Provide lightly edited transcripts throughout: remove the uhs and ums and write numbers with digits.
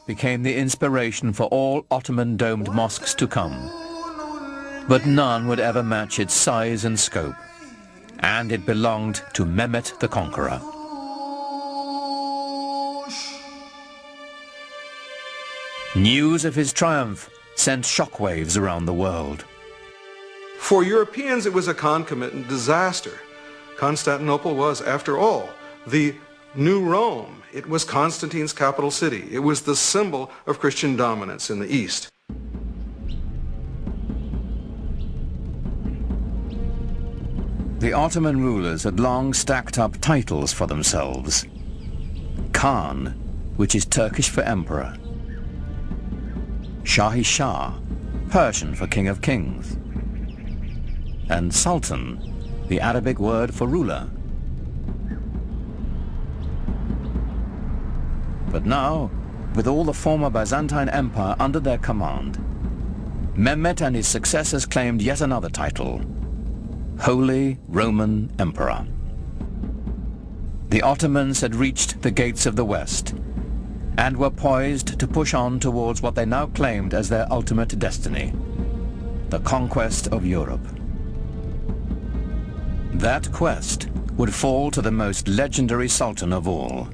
became the inspiration for all Ottoman domed mosques to come. But none would ever match its size and scope, and it belonged to Mehmet the Conqueror. News of his triumph sent shockwaves around the world. For Europeans, it was a concomitant disaster. Constantinople was, after all, the new Rome. It was Constantine's capital city. It was the symbol of Christian dominance in the East. The Ottoman rulers had long stacked up titles for themselves. Khan, which is Turkish for emperor. Shahi Shah, Persian for king of kings. And Sultan, the Arabic word for ruler. But now, with all the former Byzantine Empire under their command, Mehmet and his successors claimed yet another title, Holy Roman Emperor. The Ottomans had reached the gates of the West and were poised to push on towards what they now claimed as their ultimate destiny, the conquest of Europe. That quest would fall to the most legendary Sultan of all.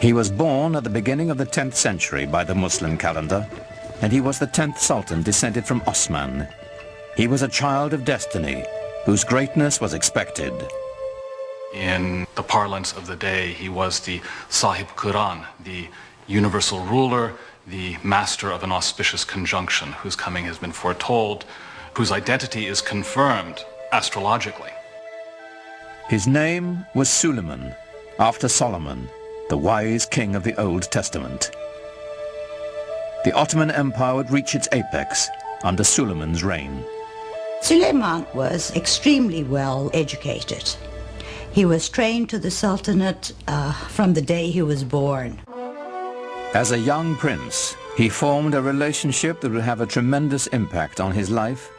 He was born at the beginning of the 10th century by the Muslim calendar, and he was the 10th Sultan descended from Osman. He was a child of destiny, whose greatness was expected. In the parlance of the day, he was the Sahib Quran, the universal ruler, the master of an auspicious conjunction, whose coming has been foretold, whose identity is confirmed astrologically. His name was Suleiman, after Solomon, the wise king of the Old Testament. The Ottoman Empire would reach its apex under Suleiman's reign. Suleiman was extremely well educated. He was trained to the Sultanate from the day he was born. As a young prince, he formed a relationship that would have a tremendous impact on his life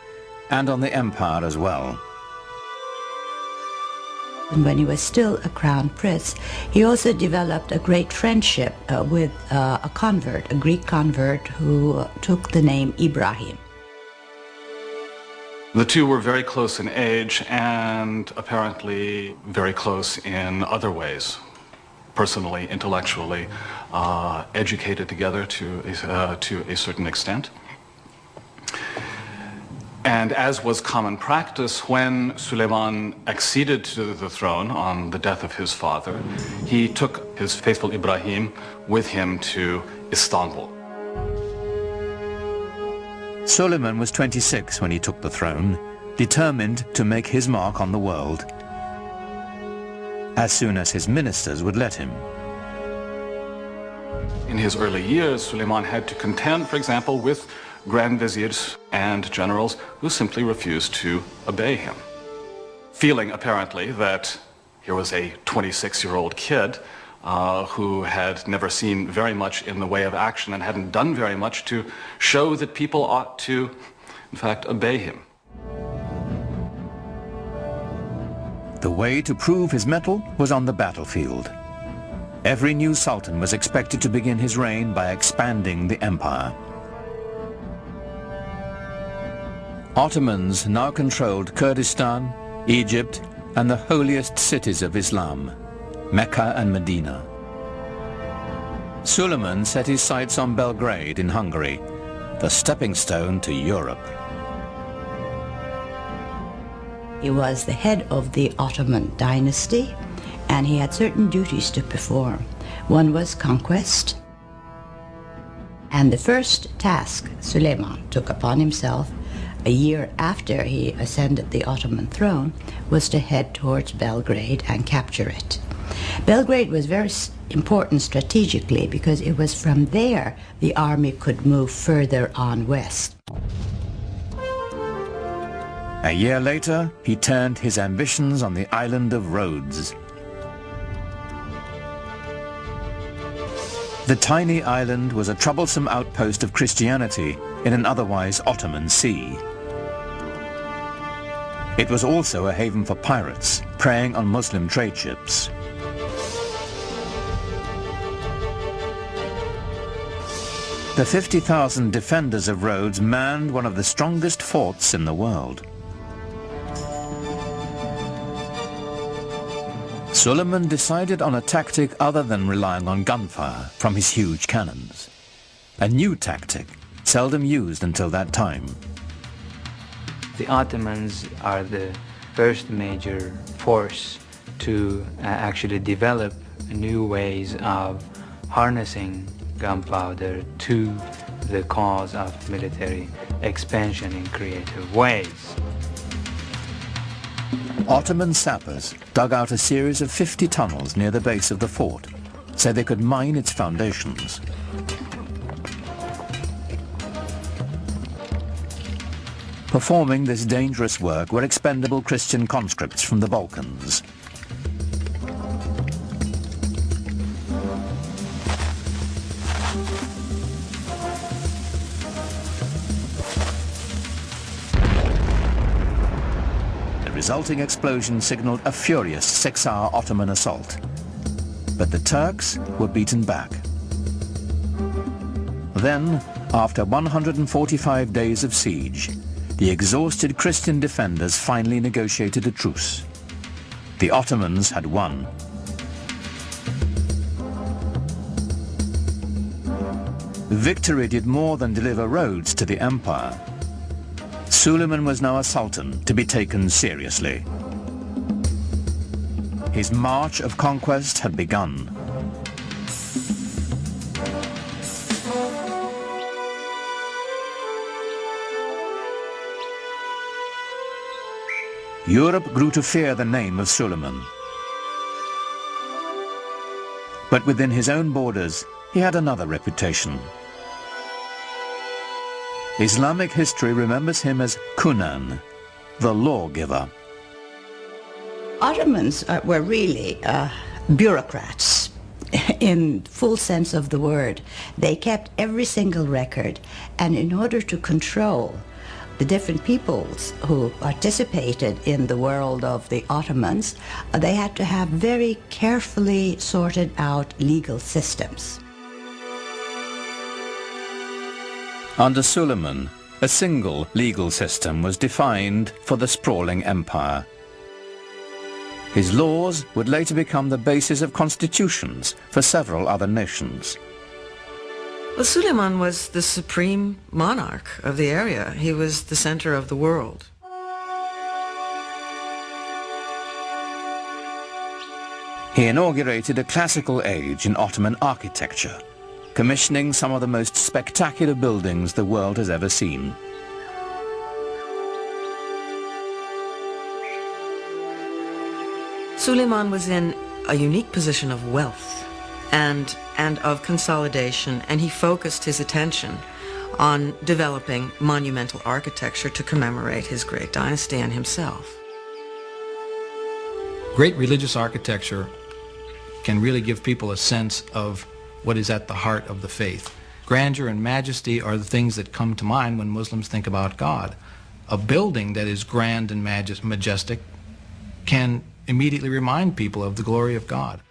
and on the empire as well. And when he was still a crown prince, he also developed a great friendship with a convert, a Greek convert who took the name Ibrahim. The two were very close in age and apparently very close in other ways. Personally, intellectually, educated together to a certain extent. And as was common practice, when Suleiman acceded to the throne on the death of his father, he took his faithful Ibrahim with him to Istanbul. Suleiman was 26 when he took the throne, determined to make his mark on the world, as soon as his ministers would let him. In his early years, Suleiman had to contend, for example, with grand viziers and generals who simply refused to obey him. Feeling, apparently, that here was a 26-year-old kid who had never seen very much in the way of action and hadn't done very much to show that people ought to, in fact, obey him. The way to prove his mettle was on the battlefield. Every new sultan was expected to begin his reign by expanding the empire. Ottomans now controlled Kurdistan, Egypt, and the holiest cities of Islam, Mecca and Medina. Suleiman set his sights on Belgrade in Hungary, the stepping stone to Europe. He was the head of the Ottoman dynasty, and he had certain duties to perform. One was conquest, and the first task Suleiman took upon himself a year after he ascended the Ottoman throne was to head towards Belgrade and capture it. Belgrade was very important strategically because it was from there the army could move further on west. A year later, he turned his ambitions on the island of Rhodes. The tiny island was a troublesome outpost of Christianity in an otherwise Ottoman sea. It was also a haven for pirates preying on Muslim trade ships. The 50,000 defenders of Rhodes manned one of the strongest forts in the world. Suleiman decided on a tactic other than relying on gunfire from his huge cannons. A new tactic, seldom used until that time. The Ottomans are the first major force to actually develop new ways of harnessing gunpowder to the cause of military expansion in creative ways. Ottoman sappers dug out a series of 50 tunnels near the base of the fort so they could mine its foundations. Performing this dangerous work were expendable Christian conscripts from the Balkans. The resulting explosion signaled a furious 6-hour Ottoman assault. But the Turks were beaten back. Then, after 145 days of siege, the exhausted Christian defenders finally negotiated a truce. The Ottomans had won. Victory did more than deliver Rhodes to the empire. Suleiman was now a sultan to be taken seriously. His march of conquest had begun. Europe grew to fear the name of Suleiman. But within his own borders, he had another reputation. Islamic history remembers him as Kunan, the lawgiver. Ottomans were really bureaucrats in full sense of the word. They kept every single record, and in order to control the different peoples who participated in the world of the Ottomans, they had to have very carefully sorted out legal systems. Under Suleiman, a single legal system was defined for the sprawling empire. His laws would later become the basis of constitutions for several other nations. Well, Suleiman was the supreme monarch of the area. He was the center of the world. He inaugurated a classical age in Ottoman architecture, commissioning some of the most spectacular buildings the world has ever seen. Suleiman was in a unique position of wealth and of consolidation, and he focused his attention on developing monumental architecture to commemorate his great dynasty and himself. Great religious architecture can really give people a sense of what is at the heart of the faith. Grandeur and majesty are the things that come to mind when Muslims think about God. A building that is grand and majestic can immediately remind people of the glory of God.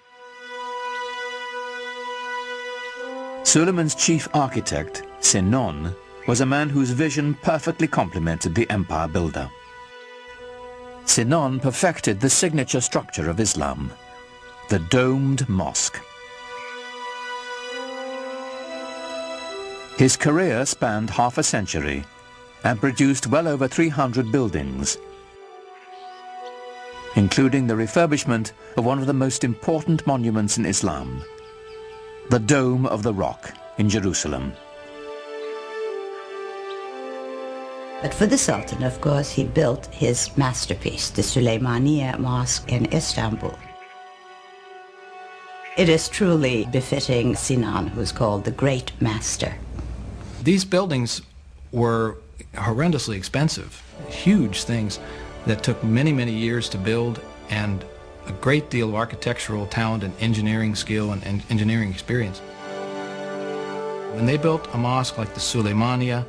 Suleiman's chief architect, Sinon, was a man whose vision perfectly complemented the empire builder. Sinon perfected the signature structure of Islam, the domed mosque. His career spanned half a century and produced well over 300 buildings, including the refurbishment of one of the most important monuments in Islam, the Dome of the Rock in Jerusalem. But for the Sultan, of course, he built his masterpiece, the Süleymaniye Mosque in Istanbul. It is truly befitting Sinan, who's called the Great Master. These buildings were horrendously expensive, huge things that took many, many years to build, and a great deal of architectural talent and engineering skill and engineering experience. When they built a mosque like the Süleymaniye,